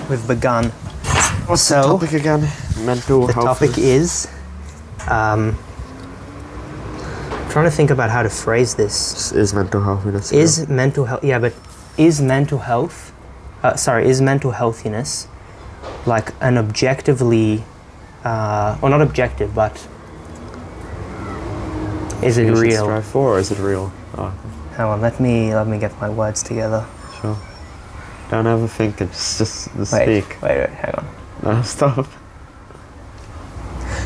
we've begun. What's the topic again? Mental The health. topic is, trying to think about how to phrase this. Is mental healthiness. Is mental health? Yeah, but is mental health? Is mental healthiness like an objectively, or not objective, but is it real? Strive for, or is it real? Oh, Hang on, let me get my words together. sure. Don't overthink it. Just Wait, speak. hang on. No, stop.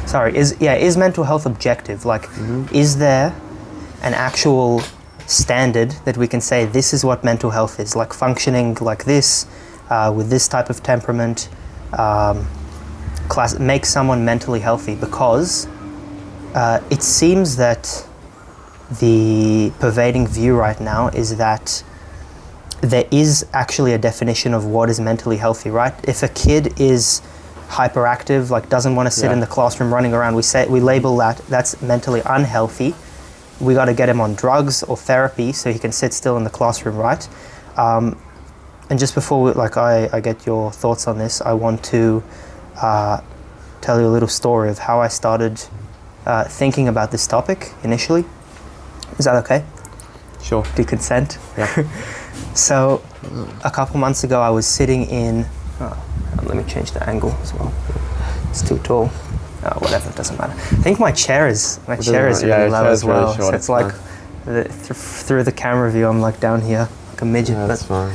Sorry, is mental health objective? Like, is there an actual standard that we can say this is what mental health is? Like functioning like this, with this type of temperament, make someone mentally healthy? Because it seems that the pervading view right now is that there is actually a definition of what is mentally healthy, right? If a kid is hyperactive, like doesn't want to sit in the classroom running around, we label that's mentally unhealthy. We got to get him on drugs or therapy so he can sit still in the classroom, right? And just before I get your thoughts on this, I want to tell you a little story of how I started thinking about this topic initially. Is that okay? Sure. Do you consent? Yeah. So, a couple months ago, I was sitting in. Let me change the angle as well. It's too tall. Whatever, it doesn't matter. I think my chair is really low as well. Really short, So it's like through the camera view, I'm like down here like a midget. Yeah, that's fine.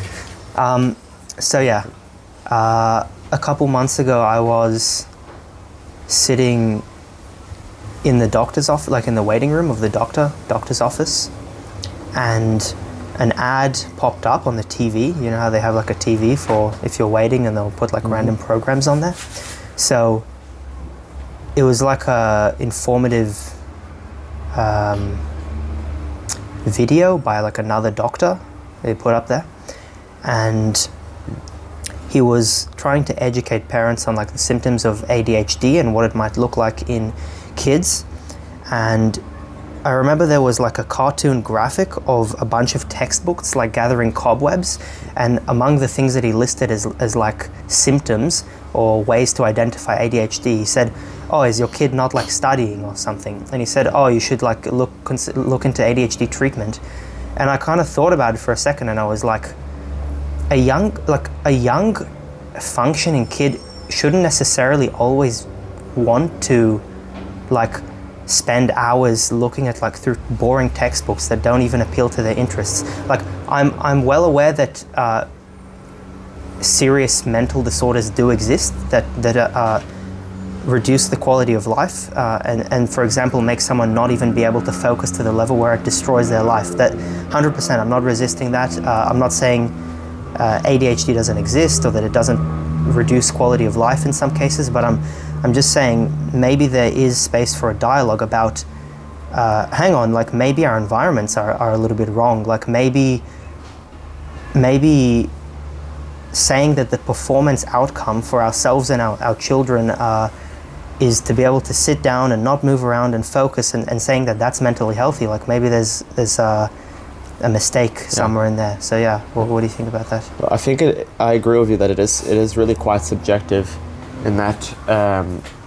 A couple months ago, I was sitting in the doctor's office, like in the waiting room of the doctor's office, and an ad popped up on the TV. You know how they have like a TV for if you're waiting, and they'll put like random programs on there. So it was like a informative video by like another doctor they put up there, and he was trying to educate parents on like the symptoms of ADHD and what it might look like in kids. And I remember there was like a cartoon graphic of a bunch of textbooks like gathering cobwebs, and among the things that he listed as like symptoms or ways to identify ADHD, he said, "Oh, is your kid not like studying or something?" And he said, "Oh, you should like look into ADHD treatment." And I kind of thought about it for a second, and I was like, a young functioning kid shouldn't necessarily always want to like spend hours looking at like through boring textbooks that don't even appeal to their interests. Like I'm well aware that serious mental disorders do exist that reduce the quality of life and for example make someone not even be able to focus to the level where it destroys their life. That 100%, I'm not resisting that. I'm not saying ADHD doesn't exist or that it doesn't reduce quality of life in some cases, but I'm just saying maybe there is space for a dialogue about hang on, like maybe our environments are a little bit wrong. Like maybe saying that the performance outcome for ourselves and our children is to be able to sit down and not move around and focus, and saying that that's mentally healthy. Like maybe there's a mistake somewhere in there. So yeah, what do you think about that? I think I agree with you that it is really quite subjective, in that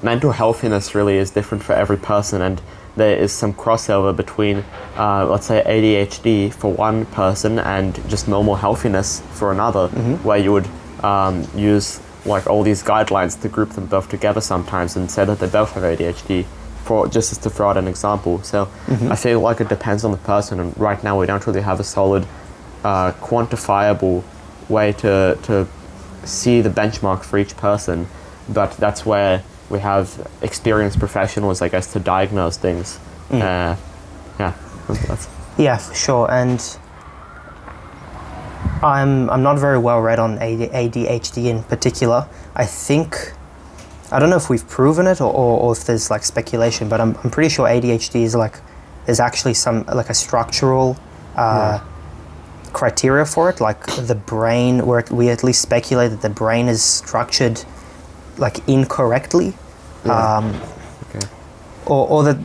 mental healthiness really is different for every person, and there is some crossover between let's say ADHD for one person and just normal healthiness for another, where you would use like all these guidelines to group them both together sometimes and say that they both have ADHD, for just to throw out an example. So I feel like it depends on the person, and right now we don't really have a solid quantifiable way to see the benchmark for each person, but that's where we have experienced professionals, I guess, to diagnose things. Yeah, for sure. And I'm not very well read on ADHD in particular. I don't know if we've proven it or if there's like speculation, but I'm pretty sure ADHD is like, there's actually some like a structural criteria for it, like the brain, where we at least speculate that the brain is structured like incorrectly. Or that,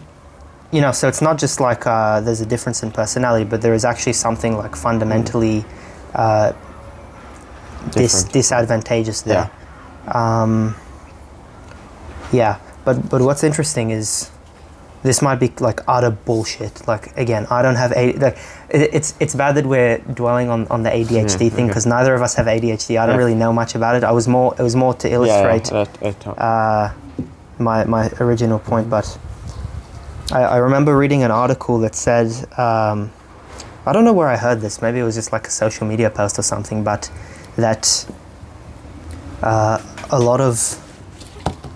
you know, so it's not just like there's a difference in personality, but there is actually something like fundamentally different. disadvantageous there. Yeah, but what's interesting is this might be like utter bullshit. Like again, I don't have it's bad that we're dwelling on the ADHD thing because neither of us have ADHD. I don't really know much about it. It was more to illustrate my original point. But I remember reading an article that said I don't know where I heard this. Maybe it was just like a social media post or something. But that a lot of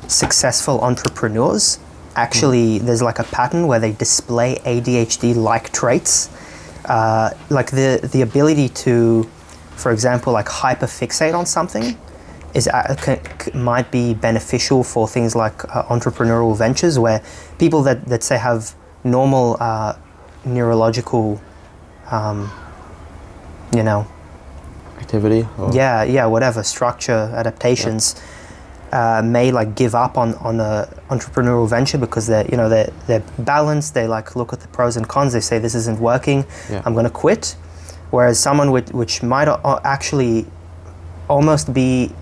successful entrepreneurs actually there's like a pattern where they display ADHD-like traits, like the ability to, for example, like hyperfixate on something is might be beneficial for things like entrepreneurial ventures where people that say have normal neurological activity whatever structure adaptations may like give up on a entrepreneurial venture because they're balanced. They like look at the pros and cons. They say this isn't working. I'm going to quit. Whereas someone which might actually almost be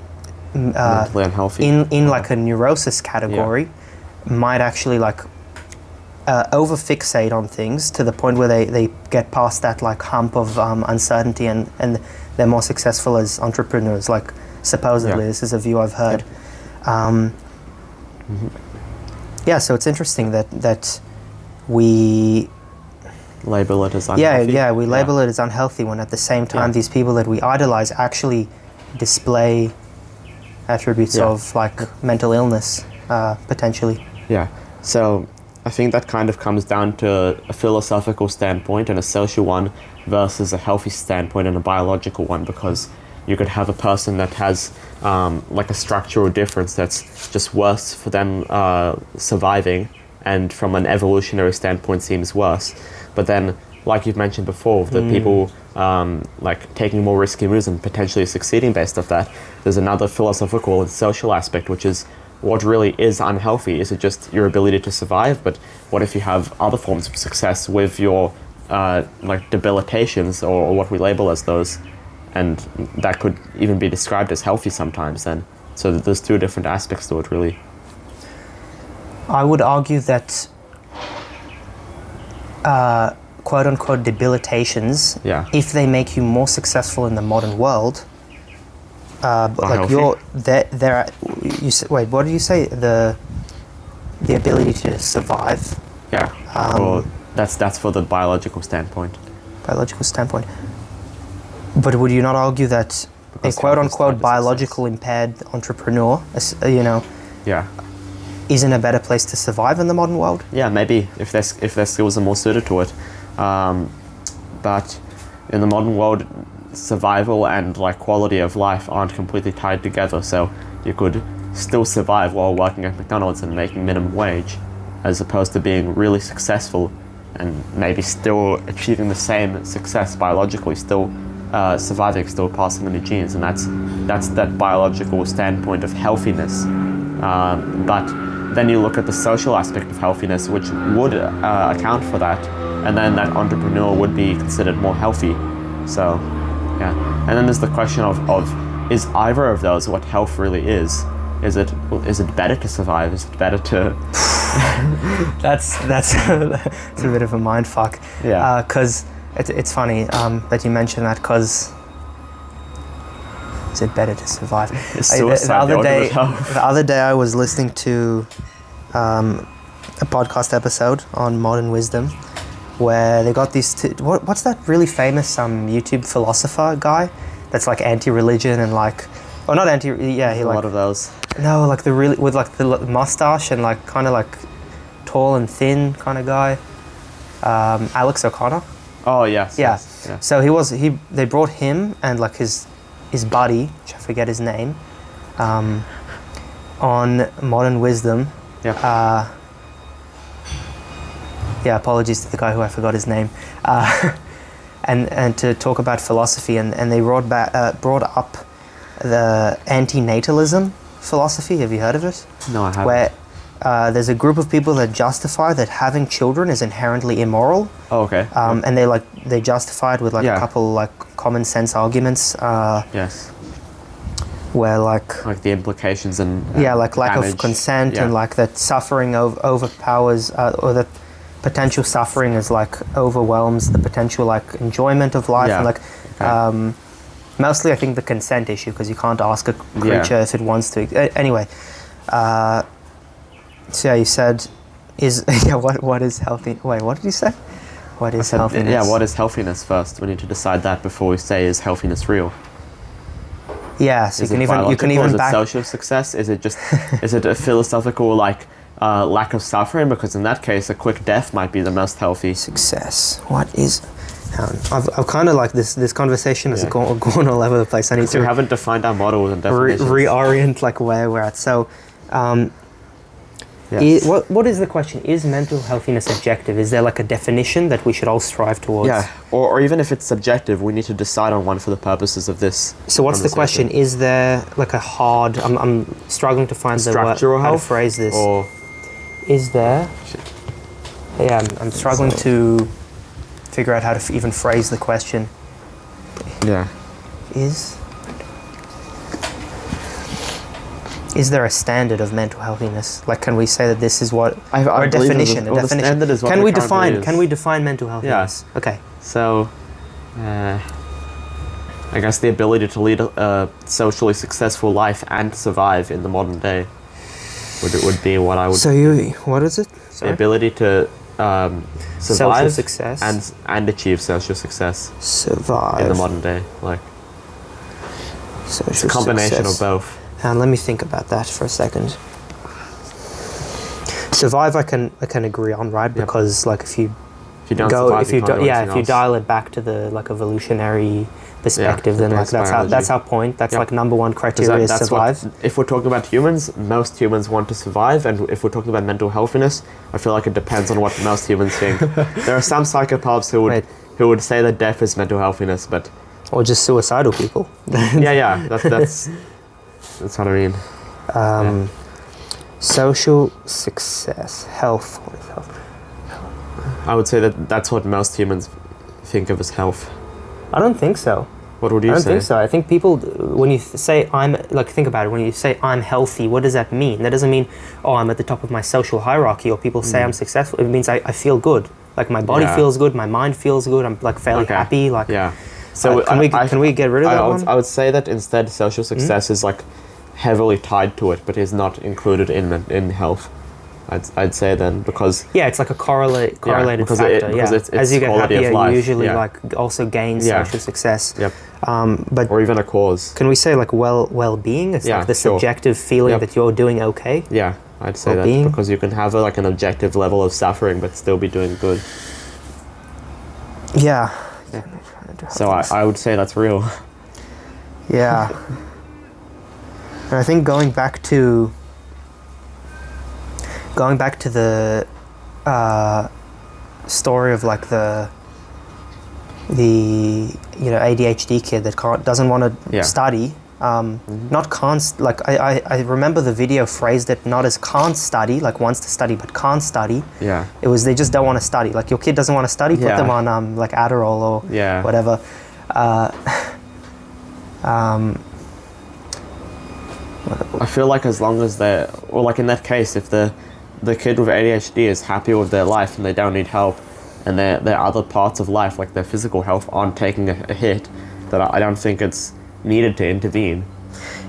mentally unhealthy in like a neurosis category might actually like over-fixate on things to the point where they get past that like hump of uncertainty and they're more successful as entrepreneurs. Like supposedly, this is a view I've heard. So it's interesting that we label it as unhealthy. We label it as unhealthy when at the same time these people that we idolize actually display attributes of like mental illness potentially. So I think that kind of comes down to a philosophical standpoint and a social one versus a healthy standpoint and a biological one, because you could have a person that has like a structural difference that's just worse for them surviving, and from an evolutionary standpoint seems worse. But then, like you've mentioned before, the people like taking more risky moves and potentially succeeding based off that, there's another philosophical and social aspect, which is what really is unhealthy. Is it just your ability to survive? But what if you have other forms of success with your like debilitations or what we label as those? And that could even be described as healthy sometimes then. So there's two different aspects to it, really. I would argue that quote-unquote debilitations, if they make you more successful in the modern world, like wait, what did you say? The ability to survive? Well, that's for the biological standpoint. But would you not argue that a quote-unquote biological impaired entrepreneur, is in a better place to survive in the modern world? Yeah, maybe if their skills are more suited to it. But in the modern world, survival and like quality of life aren't completely tied together. So you could still survive while working at McDonald's and making minimum wage, as opposed to being really successful and maybe still achieving the same success biologically, still surviving, still passing on the genes, and that's that biological standpoint of healthiness. But then you look at the social aspect of healthiness, which would account for that, and then that entrepreneur would be considered more healthy. So, and then there's the question of is either of those what health really is? Is it better to survive? Is it better to? That's a bit of a mind fuck. Because it's funny that you mention that, because is it better to survive? The other day I was listening to a podcast episode on modern wisdom where they got these two, what's that really famous YouTube philosopher guy that's like anti-religion and like, or not anti, he a like lot of those. No, like the really with like the mustache and like kind of like tall and thin kind of guy, Alex O'Connor. Oh yes. Yeah. Yes, yeah. So they brought him and like his buddy, which I forget his name, on Modern Wisdom. Apologies to the guy who I forgot his name. And to talk about philosophy, and they brought up the anti-natalism philosophy. Have you heard of it? No, I haven't. Where there's a group of people that justify that having children is inherently immoral. Oh, okay. And they justify it with like a couple like common sense arguments. Yes. where like Like the implications and yeah, like lack damage. of consent Yeah. and like that suffering overpowers or that potential suffering is like overwhelms the potential like enjoyment of life Yeah. and like Okay. mostly I think the consent issue because you can't ask a creature if it wants to. Anyway, so yeah, you said is yeah what is healthy? Wait, what did you say? What is healthiness? Yeah, what is healthiness first? We need to decide that before we say is healthiness real. Yeah, so Is you it can even is it back. social success? Is it just is it a philosophical like lack of suffering? Because in that case, a quick death might be the most healthy. Success. What is? I've kind of like this conversation has Yeah. gone all over the place. I need So we to haven't defined our models and definitions. reorient like where we're at. So, Yes. what is the question? Is mental healthiness objective? Is there like a definition that we should all strive towards? Yeah, or even if it's subjective, we need to decide on one for the purposes of this. So what's the question? conversation. Is there like a hard? I'm struggling to find the word, Structural how to health, phrase this. Or Is there? Shit. Yeah, I'm struggling to figure out how to even phrase the question. yeah, Is there a standard of mental healthiness? Like, can we say that this is what I or a believe definition? the standard is what Can the we current define? is. Can we define mental healthiness? Okay. So, I guess the ability to lead a socially successful life and survive in the modern day would be what I would. So what is it? the Sorry? ability to Social survive success and achieve social success survive in the modern day. Like social it's a combination success. of both. And let me think about that for a second. Survive, I can agree on, right? Yep. Because like if you If you don't go, survive, if you can't do if you anything else. dial it back to the like evolutionary perspective, then like base that's biology. our point. That's Yep. like number one 'Cause criteria is that's survive. what, if we're talking about humans, most humans want to survive, and if we're talking about mental healthiness, I feel like it depends on what most humans think. There are some psychopaths Wait. who would say that death is mental healthiness, but Or just suicidal people. yeah, that's what I mean. Social success, health. What is health? I would say that that's what most humans think of as health. I don't think so. What would you I don't say? think so. I think people, when you say I'm, like, think about it, when you say I'm healthy, what does that mean? That doesn't mean, oh, I'm at the top of my social hierarchy, or people say I'm successful. It means I feel good. Like, my body Yeah. feels good, my mind feels good, I'm, like, fairly Okay. happy. Like, Yeah. So can we get rid of that one? I would say that instead social success is like heavily tied to it, but is not included in health. I'd say then because Yeah, it's like a correlated because factor. because it's As you get quality of happier, life. you usually Yeah. like also gain Yeah. social success. Yep. But Or even a cause. can we say like well-being? It's Yeah, like the sure. subjective feeling Yep. that you're doing okay. Yeah, I'd say Well-being. that because you can have like an objective level of suffering but still be doing good. Yeah. So I would say that's real. Yeah. And I think going back to the story of like the ADHD kid that doesn't want to Yeah. study. Not can't like I remember the video phrased it not as can't study, like wants to study but can't study. Yeah. It was they just don't want to study. Like your kid doesn't want to study, put Yeah. them on like Adderall or Yeah. whatever. I feel like as long as they're, or like in that case, if the kid with ADHD is happy with their life and they don't need help, and their other parts of life, like their physical health, aren't taking a hit, that I don't think it's needed to intervene.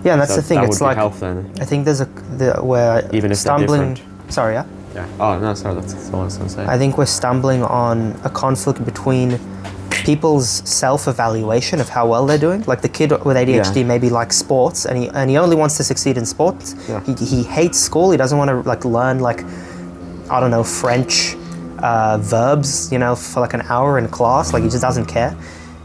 Yeah, and that's So the thing. that It's would be like health then. I think there's where Even if they're stumbling. different. Sorry, yeah. Yeah. Oh no, sorry, that's all I was gonna say. I think we're stumbling on a conflict between people's self-evaluation of how well they're doing. Like the kid with ADHD Yeah. maybe likes sports, and he only wants to succeed in sports. Yeah. He hates school. He doesn't want to like learn like I don't know French verbs, for like an hour in class. Like he just doesn't care.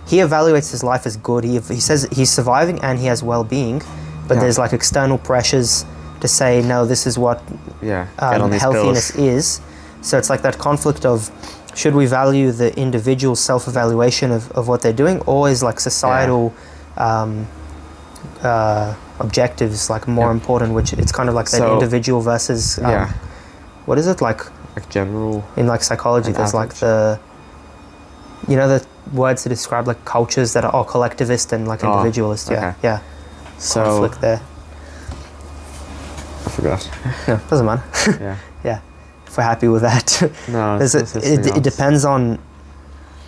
He evaluates his life as good. He says he's surviving and he has well-being, but Yeah. there's like external pressures to say no. This is what Yeah. Get on these healthiness pills. is. So it's like that conflict of should we value the individual self-evaluation of what they're doing, or is like societal objectives like more Yep. important, which it's kind of like that So- individual versus Yeah. what is it like Like general. in like psychology An there's like average. the words to describe like cultures that are all collectivist and like Oh, individualist. okay. Yeah. So conflict there. I forgot. No, doesn't matter. Yeah. Yeah, if we're happy with that. No, it depends on.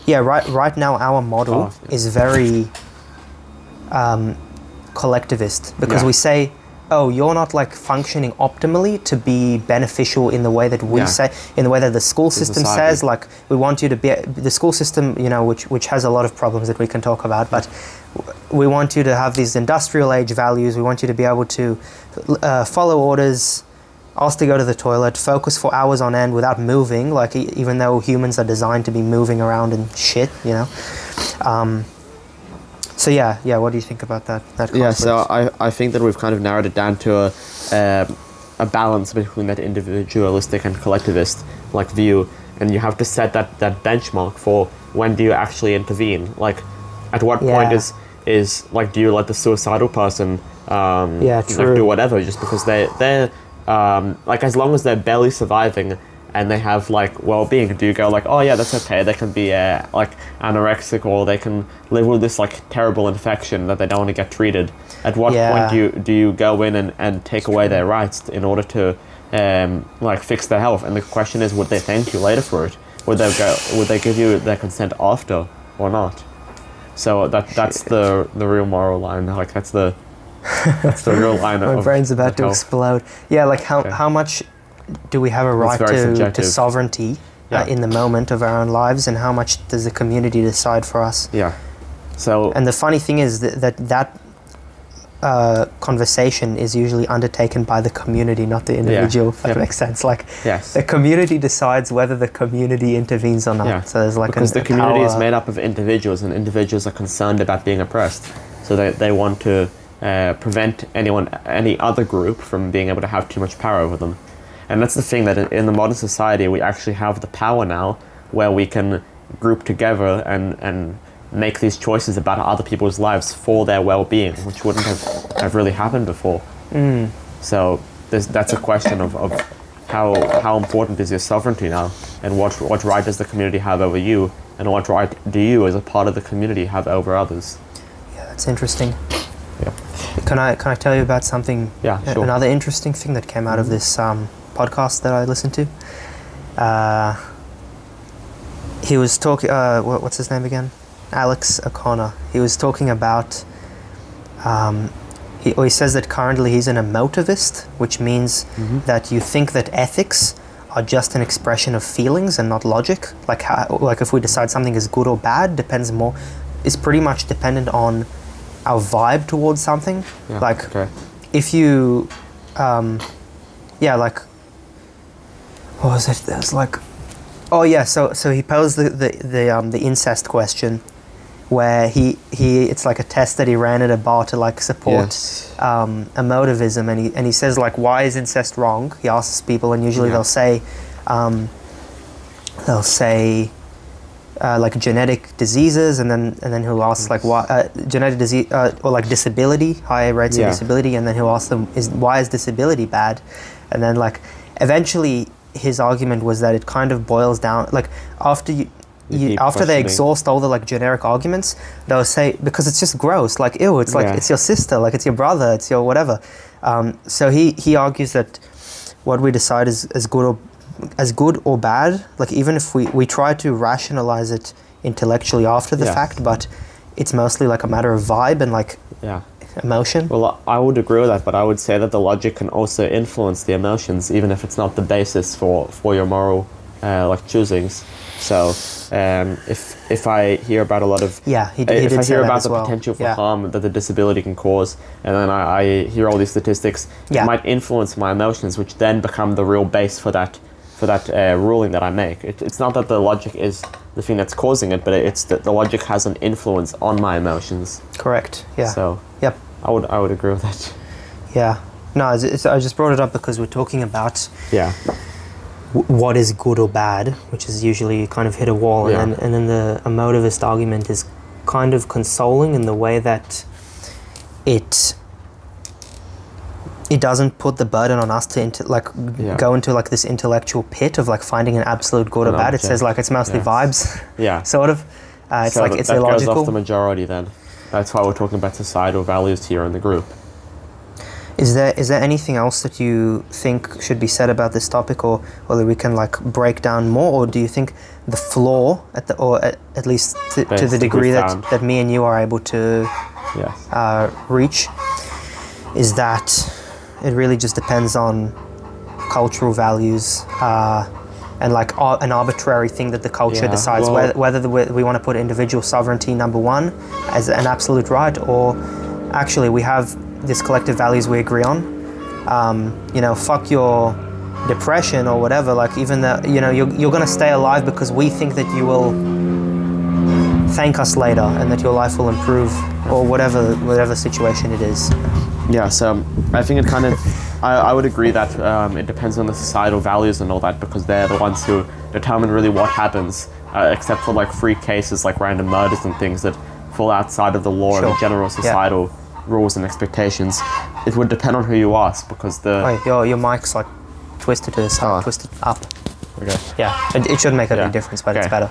Yeah, right now our model is very collectivist, because we say, oh, you're not like functioning optimally to be beneficial in the way that we say, in the way that the school system says. Like, we want you to be the school system, you know, which has a lot of problems that we can talk about, but we want you to have these industrial age values. We want you to be able to follow orders, ask to go to the toilet, focus for hours on end without moving, like even though humans are designed to be moving around and shit, you know. So yeah, what do you think about that conflict? Yeah, so I think that we've kind of narrowed it down to a balance between that individualistic and collectivist like view, and you have to set that benchmark for when do you actually intervene. Like, at what point is like, do you let the suicidal person like do whatever just because they're like, as long as they're barely surviving and they have like well-being, do you go like, oh yeah, that's okay, they can be like anorexic, or they can live with this like terrible infection that they don't want to get treated? At what point do you go in and take away their rights in order to like fix their health? And the question is, would they thank you later for it? Would they give you their consent after or not? So that's the real moral line. Like, that's the real line. My brain's about to explode. Yeah, like how much do we have a right to sovereignty in the moment of our own lives, and how much does the community decide for us? Yeah. So. And the funny thing is that conversation is usually undertaken by the community, not the individual. If that makes sense. Like, the community decides whether the community intervenes or not. Yeah. So there's like because the community is made up of individuals, and individuals are concerned about being oppressed, so they want to prevent any other group from being able to have too much power over them. And that's the thing, that in the modern society we actually have the power now where we can group together and make these choices about other people's lives for their well-being, which wouldn't have really happened before. So that's a question of how important is your sovereignty now, and what right does the community have over you, and what right do you as a part of the community have over others? Yeah, that's interesting. Yeah. Can I tell you about something? Yeah, sure. Another interesting thing that came out of this podcast that I listened to. He was talking. What's his name again? Alex O'Connor. He was talking about. He says that currently he's an emotivist, which means that you think that ethics are just an expression of feelings and not logic. Like if we decide something is good or bad is pretty much dependent on our vibe towards something. If you what was it? There's like, so he posed the incest question, where it's like a test that he ran at a bar to like support emotivism, and he says like, why is incest wrong? He asks people, and usually they'll say like genetic diseases, and then he'll ask like why genetic disease or like disability, high rates of disability, and then he'll ask them why is disability bad, and then like eventually his argument was that it kind of boils down, like after they exhaust all the like generic arguments, they'll say, because it's just gross, like ew, it's like it's your sister, like it's your brother, it's your whatever. So he argues that what we decide is as good or bad, like even if we try to rationalize it intellectually after the fact, but it's mostly like a matter of vibe and like emotion. Well, I would agree with that, but I would say that the logic can also influence the emotions, even if it's not the basis for your moral like choosings. So if I hear about a lot of if I hear about the potential for harm that the disability can cause, and then I hear all these statistics, it might influence my emotions, which then become the real base for that ruling that I make. It's not that the logic is the thing that's causing it, but it's that the logic has an influence on my emotions. Correct. Yeah. So I would agree with that. Yeah. No, I just brought it up because we're talking about what is good or bad, which is usually kind of hit a wall, and then the emotivist argument is kind of consoling in the way that it doesn't put the burden on us to go into like this intellectual pit of like finding an absolute good or bad. It says like it's mostly vibes. Sort of. It's so like it's illogical. That goes off the majority then. That's why we're talking about societal values here in the group. Is there anything else that you think should be said about this topic, or that we can like break down more, or do you think the flaw at least to the degree that me and you are able to reach is that it really just depends on cultural values and like an arbitrary thing that the culture decides whether we want to put individual sovereignty number one as an absolute right, or actually we have this collective values we agree on. Fuck your depression or whatever, like even though you're going to stay alive because we think that you will thank us later and that your life will improve, or whatever situation it is. Yeah, so I think it kind of I would agree that it depends on the societal values and all that, because they're the ones who determine really what happens, except for like freak cases like random murders and things that fall outside of the law and the general societal rules and expectations. It would depend on who you ask, because your mic's like twisted to the side, twisted up. Okay. Yeah, it shouldn't make a big difference, but it's better.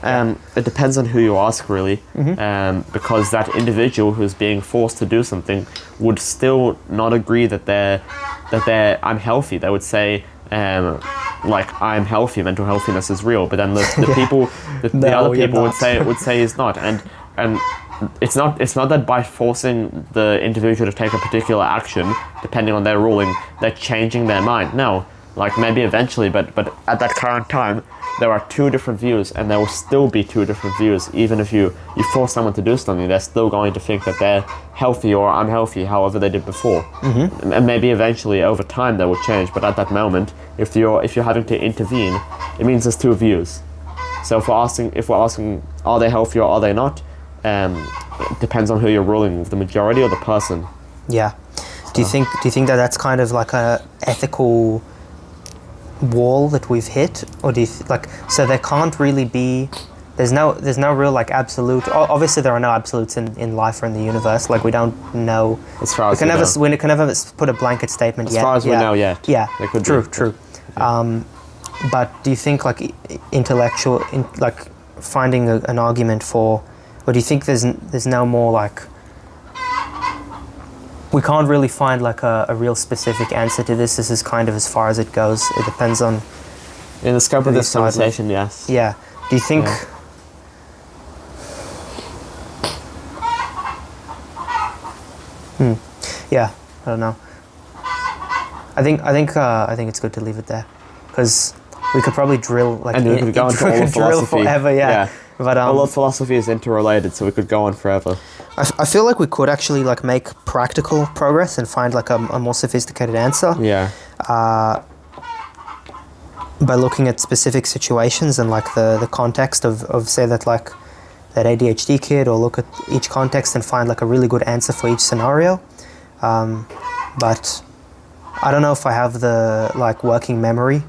It depends on who you ask, really, because that individual who's being forced to do something would still not agree that they're unhealthy. They would say, like, I'm healthy, mental healthiness is real, but then the people, the other people would say it's not, and it's not that by forcing the individual to take a particular action, depending on their ruling, they're changing their mind. No. Like maybe eventually, but at that current time, there are two different views, and there will still be two different views. Even if you force someone to do something, they're still going to think that they're healthy or unhealthy, however they did before. Mm-hmm. And maybe eventually, over time, they will change. But at that moment, if you're having to intervene, it means there's two views. So if we're asking, are they healthy or are they not? It depends on who you're ruling, the majority or the person. Yeah. Do you think that that's kind of like a ethical wall that we've hit, or do you so there can't really be, there's no real like absolute, obviously there are no absolutes in life or in the universe, like we don't know, as far as we can never put a blanket statement as far as we know yet. True. But do you think like intellectual like finding an argument for, or do you think there's no more like, we can't really find like a real specific answer to this? This is kind of as far as it goes. It depends on... In the scope of this conversation, yes. Yeah. Do you think... Yeah, I don't know. I think it's good to leave it there, because we could probably drill like... And we could go into all of philosophy. Forever, yeah. But all of philosophy is interrelated, so we could go on forever. I feel like we could actually like make practical progress and find like a more sophisticated answer. Yeah. By looking at specific situations and like the context of say that like that ADHD kid, or look at each context and find like a really good answer for each scenario. But I don't know if I have the like working memory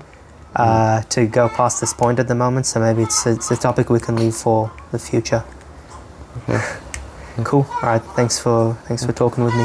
to go past this point at the moment, so maybe it's a topic we can leave for the future. Okay. Cool. All right. Thanks for talking with me.